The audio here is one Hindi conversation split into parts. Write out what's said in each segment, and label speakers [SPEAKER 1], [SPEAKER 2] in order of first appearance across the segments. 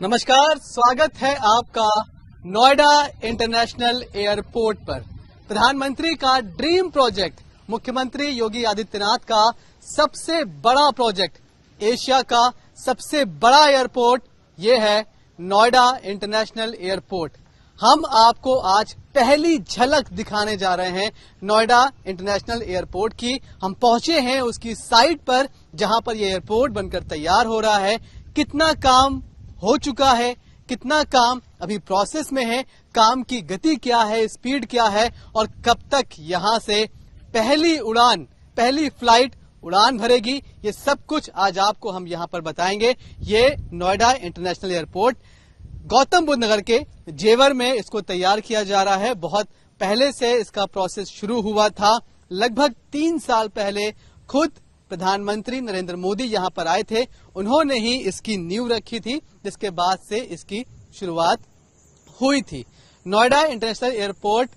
[SPEAKER 1] नमस्कार, स्वागत है आपका नोएडा इंटरनेशनल एयरपोर्ट पर। प्रधानमंत्री का ड्रीम प्रोजेक्ट, मुख्यमंत्री योगी आदित्यनाथ का सबसे बड़ा प्रोजेक्ट, एशिया का सबसे बड़ा एयरपोर्ट, ये है नोएडा इंटरनेशनल एयरपोर्ट। हम आपको आज पहली झलक दिखाने जा रहे हैं नोएडा इंटरनेशनल एयरपोर्ट की। हम पहुंचे हैं उसकी साइट पर जहां पर यह एयरपोर्ट बनकर तैयार हो रहा है। कितना काम हो चुका है, कितना काम अभी प्रोसेस में है, काम की गति क्या है, स्पीड क्या है और कब तक यहां से पहली उड़ान, पहली फ्लाइट उड़ान भरेगी, ये सब कुछ आज आपको हम यहां पर बताएंगे। ये नोएडा इंटरनेशनल एयरपोर्ट गौतम बुद्ध नगर के जेवर में इसको तैयार किया जा रहा है। बहुत पहले से इसका प्रोसेस शुरू हुआ था। लगभग 3 साल पहले खुद प्रधानमंत्री नरेंद्र मोदी यहां पर आए थे, उन्होंने ही इसकी नींव रखी थी, जिसके बाद से इसकी शुरुआत हुई थी। Noida international airport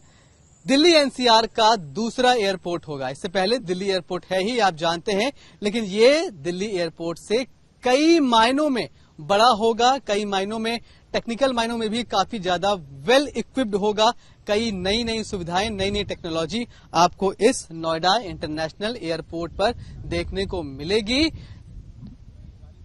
[SPEAKER 1] Delhi NCR का दूसरा एयरपोर्ट होगा। इससे पहले दिल्ली एयरपोर्ट है ही, आप जानते हैं, लेकिन ये दिल्ली एयरपोर्ट से कई मायनों में बड़ा होगा, कई मायनों में, टेक्निकल मायनों में भी काफी ज्यादा वेल इक्विप्ड होगा। कई नई नई सुविधाएं, नई नई टेक्नोलॉजी आपको इस नोएडा इंटरनेशनल एयरपोर्ट पर देखने को मिलेगी।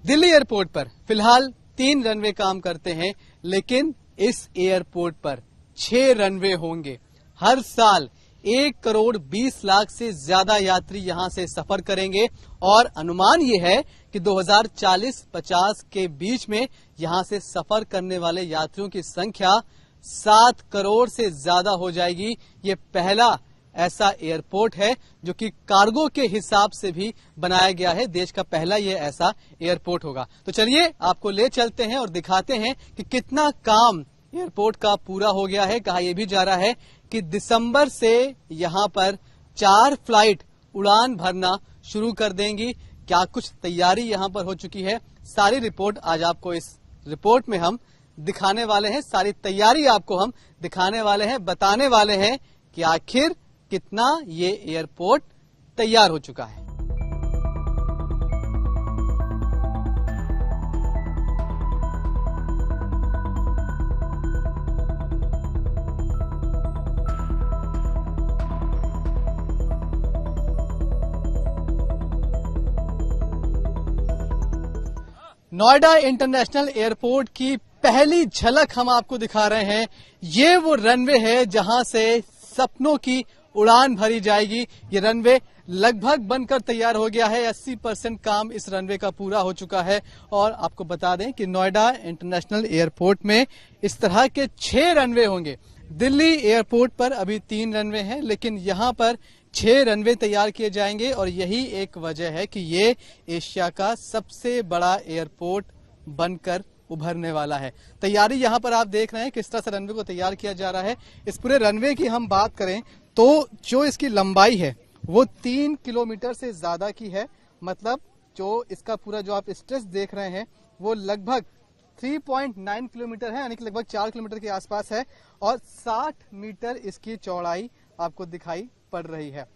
[SPEAKER 1] दिल्ली एयरपोर्ट पर फिलहाल 3 रनवे काम करते हैं, लेकिन इस एयरपोर्ट पर 6 रनवे होंगे। हर साल 1 करोड़ 20 लाख से ज्यादा यात्री यहां से सफर करेंगे और अनुमान यह है कि 2040-50 के बीच में यहां से सफर करने वाले यात्रियों की संख्या 7 करोड़ से ज्यादा हो जाएगी। ये पहला ऐसा एयरपोर्ट है जो कि कार्गो के हिसाब से भी बनाया गया है। देश का पहला ये ऐसा एयरपोर्ट होगा। तो चलिए आपको ले चलते हैं और दिखाते हैं कि कितना काम एयरपोर्ट का पूरा हो गया है। कहा यह भी जा रहा है कि दिसंबर से यहां पर 4 फ्लाइट उड़ान भरना शुरू कर देंगी। क्या कुछ तैयारी यहां पर हो चुकी है, सारी रिपोर्ट आज आपको इस रिपोर्ट में हम दिखाने वाले हैं। सारी तैयारी आपको हम दिखाने वाले हैं, बताने वाले हैं कि आखिर कितना ये एयरपोर्ट तैयार हो चुका है। नोएडा इंटरनेशनल एयरपोर्ट की पहली झलक हम आपको दिखा रहे हैं। ये वो रनवे है जहां से सपनों की उड़ान भरी जाएगी। ये रनवे लगभग बनकर तैयार हो गया है। 80% काम इस रनवे का पूरा हो चुका है। और आपको बता दें कि नोएडा इंटरनेशनल एयरपोर्ट में इस तरह के 6 रनवे होंगे। दिल्ली एयरपोर्ट पर अभी 3 रनवे हैं, लेकिन यहां पर 6 रनवे तैयार किए जाएंगे और यही एक वजह है कि ये एशिया का सबसे बड़ा एयरपोर्ट बनकर उभरने वाला है। तैयारी यहां पर आप देख रहे हैं किस तरह से रनवे को तैयार किया जा रहा है। इस पूरे रनवे की हम बात करें तो जो इसकी लंबाई है वो 3 किलोमीटर से ज्यादा की है। मतलब जो इसका पूरा जो आप स्ट्रेच देख रहे हैं वो लगभग 3.9 किलोमीटर है, यानी कि लगभग 4 किलोमीटर के आसपास है और 60 मीटर इसकी चौड़ाई आपको दिखाई पड़ रही है।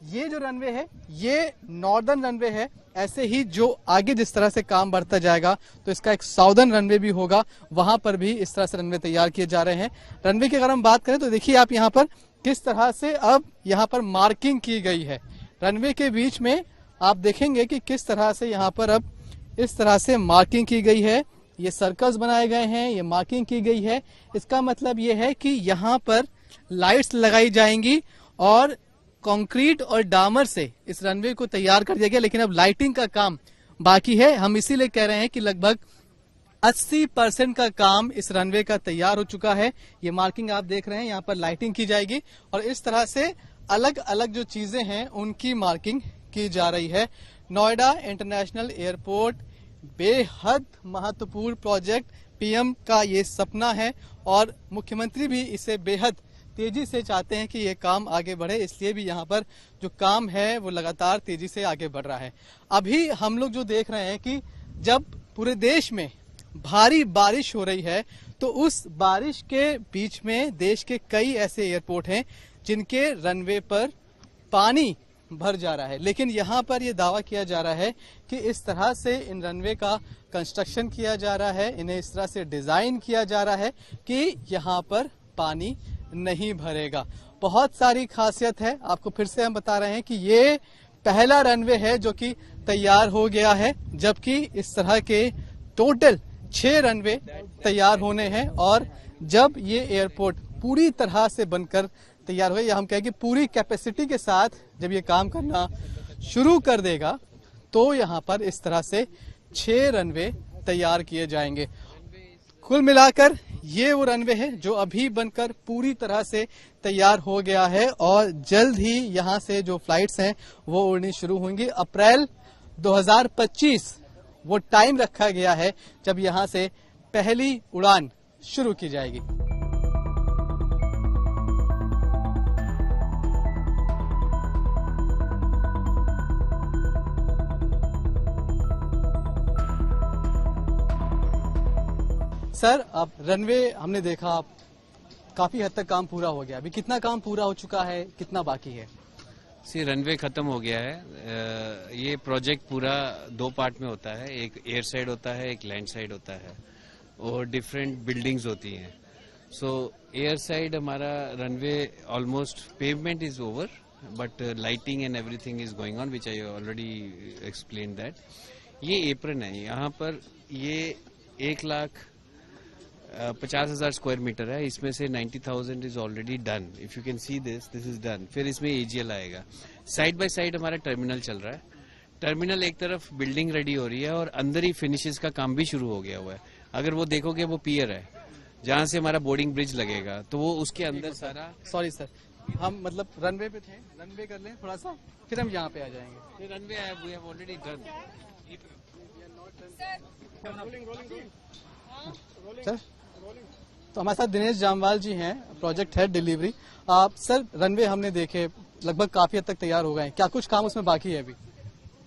[SPEAKER 1] ये जो रनवे है ये नॉर्दर्न रनवे है। ऐसे ही जो आगे जिस तरह से काम बढ़ता जाएगा तो इसका एक साउदर्न रनवे भी होगा, वहां पर भी इस तरह से रनवे तैयार किए जा रहे हैं। रनवे की अगर हम बात करें तो देखिए आप यहाँ पर किस तरह से अब यहाँ पर मार्किंग की गई है। रनवे के बीच में आप देखेंगे कि किस तरह से यहाँ पर अब इस तरह से मार्किंग की गई है। ये सर्कल्स बनाए गए हैं, ये मार्किंग की गई है। इसका मतलब ये है कि यहाँ पर लाइट्स लगाई जाएंगी और कंक्रीट और डामर से इस रनवे को तैयार कर दिया गया, लेकिन अब लाइटिंग का काम बाकी है। हम इसीलिए कह रहे हैं कि लगभग 80% का काम इस रनवे का तैयार हो चुका है। ये मार्किंग आप देख रहे हैं, यहाँ पर लाइटिंग की जाएगी और इस तरह से अलग अलग जो चीजें हैं उनकी मार्किंग की जा रही है। नोएडा इंटरनेशनल एयरपोर्ट बेहद महत्वपूर्ण प्रोजेक्ट, पीएम का ये सपना है और मुख्यमंत्री भी इसे बेहद तेजी से चाहते हैं कि ये काम आगे बढ़े, इसलिए भी यहाँ पर जो काम है वो लगातार तेजी से आगे बढ़ रहा है। अभी हम लोग जो देख रहे हैं कि जब पूरे देश में भारी बारिश हो रही है तो उस बारिश के बीच में देश के कई ऐसे एयरपोर्ट हैं जिनके रनवे पर पानी भर जा रहा है। लेकिन यहाँ पर ये दावा किया जा रहा है कि इस तरह से इन रनवे का कंस्ट्रक्शन किया जा रहा है, इन्हें इस तरह से डिजाइन किया जा रहा है कि यहाँ पर पानी नहीं भरेगा। बहुत सारी खासियत है। आपको फिर से हम बता रहे हैं कि ये पहला रनवे है जो कि तैयार हो गया है, जबकि इस तरह के टोटल 6 रनवे तैयार होने हैं। और जब ये एयरपोर्ट पूरी तरह से बनकर तैयार हो, या हम कहें कि पूरी कैपेसिटी के साथ जब ये काम करना शुरू कर देगा, तो यहाँ पर इस तरह से 6 रनवे तैयार किए जाएंगे। कुल मिलाकर ये वो रनवे है जो अभी बनकर पूरी तरह से तैयार हो गया है और जल्द ही यहाँ से जो फ्लाइट्स हैं वो उड़नी शुरू होंगी। अप्रैल 2025 वो टाइम रखा गया है जब यहाँ से पहली उड़ान शुरू की जाएगी। सर, अब रनवे हमने देखा काफी हद तक काम पूरा हो गया, अभी कितना काम पूरा हो चुका है, कितना बाकी है?
[SPEAKER 2] रनवे खत्म हो गया है। ये प्रोजेक्ट पूरा 2 पार्ट में होता है, एक एयर साइड होता है, एक लैंड साइड होता है और डिफरेंट बिल्डिंग्स होती हैं। सो एयर साइड हमारा runway almost pavement is over, but lighting and everything is going on, which I already explain that. ये एप्रन है, यहाँ पर ये 1,50,000 स्क्वायर मीटर है, इसमें से 90,000 is already done. If you can see this is done. फिर इसमें एजीएल आएगा। साइड बाय साइड हमारा टर्मिनल चल रहा है। टर्मिनल एक तरफ बिल्डिंग रेडी हो रही है और अंदर ही फिनिशेस का काम भी शुरू हो गया हुआ है। अगर वो देखोगे वो पियर है जहां से हमारा बोर्डिंग ब्रिज लगेगा, तो वो उसके अंदर सारा।
[SPEAKER 1] सॉरी सर, हम मतलब रनवे पे थे, रनवे कर लें थोड़ा सा, फिर हम यहाँ पे आ जाएंगे।
[SPEAKER 2] Runway we have already done.
[SPEAKER 1] Sir, तो हमारे साथ दिनेश जामवाल जी हैं, project head delivery. Sir, runway हमने देखे लगभग काफी हद तक तैयार हो गए हैं, क्या कुछ काम उसमें बाकी है अभी?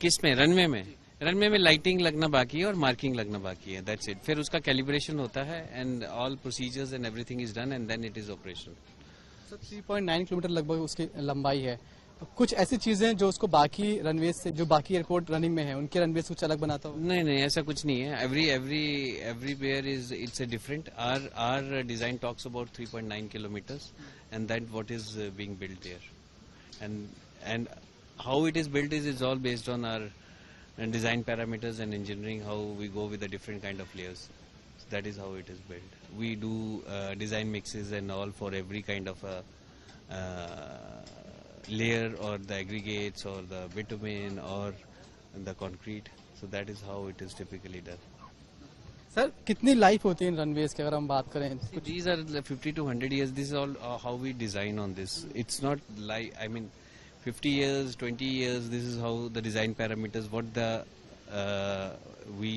[SPEAKER 2] किसमें? रनवे में? रनवे में लाइटिंग लगना बाकी है और मार्किंग लगना बाकी है, दैट्स इट। फिर उसका कैलिब्रेशन होता है and all procedures and everything is done and then it is operational.
[SPEAKER 1] Sir, 3.9 kilometre लगभग उसकी लंबाई है। कुछ ऐसी चीजें जो उसको बाकी रनवे से, जो बाकी एयरपोर्ट रनिंग में है, उनके रनवे से कुछ अलग बनाता हो?
[SPEAKER 2] नहीं, ऐसा कुछ नहीं है। Everywhere is it's a different. Our design talks about 3.9 kilometres and that what is being built there and how it is built is all based on our design parameters and engineering, how we go with the different kind of layers. So that is how it is built. We do design mixes and all for every kind of a layer or the aggregates or the bitumen or the concrete. So that is how it is typically done.
[SPEAKER 1] Sir, कितनी लाइफ होती है इन रनवेज की अगर हम बात करें?
[SPEAKER 2] These are 50 to 100 years. This is all how we design on this. It's not like, I mean, 50 years, 20 years, this is how the design parameters, what the we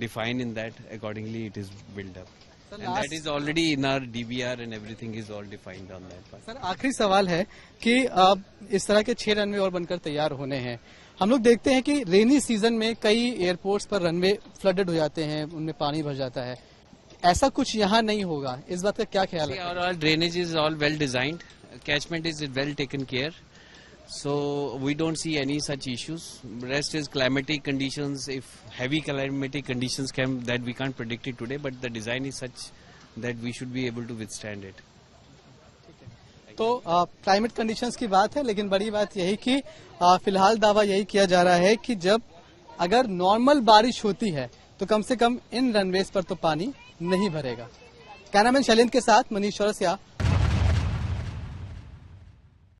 [SPEAKER 2] define in that, accordingly it is built up. Sir, and that is already in our DBR and everything is all defined on that part.
[SPEAKER 1] Sir, आखिरी सवाल है कि अब इस तरह के 6 रनवे और बनकर तैयार होने हैं। हम लोग देखते हैं कि रेनी सीजन में कई एयरपोर्ट्स पर रनवे फ्लडेड हो जाते हैं, उनमें पानी भर जाता है। ऐसा कुछ यहाँ नहीं होगा, इस बात का क्या ख्याल है?
[SPEAKER 2] Our drainage is all well designed, catchment is well taken care. So we don't see any such issues. Rest is climatic conditions. If heavy climatic conditions come, that we can't predict it today, but the design is such that we should be able to withstand it.
[SPEAKER 1] तो क्लाइमेट कंडीशंस की बात है, लेकिन बड़ी बात यही कि फिलहाल दावा यही किया जा रहा है कि जब अगर नॉर्मल बारिश होती है तो कम से कम इन रनवेज पर तो पानी नहीं भरेगा। कैमरामैन शैलेंद्र के साथ मनीष चौरसिया,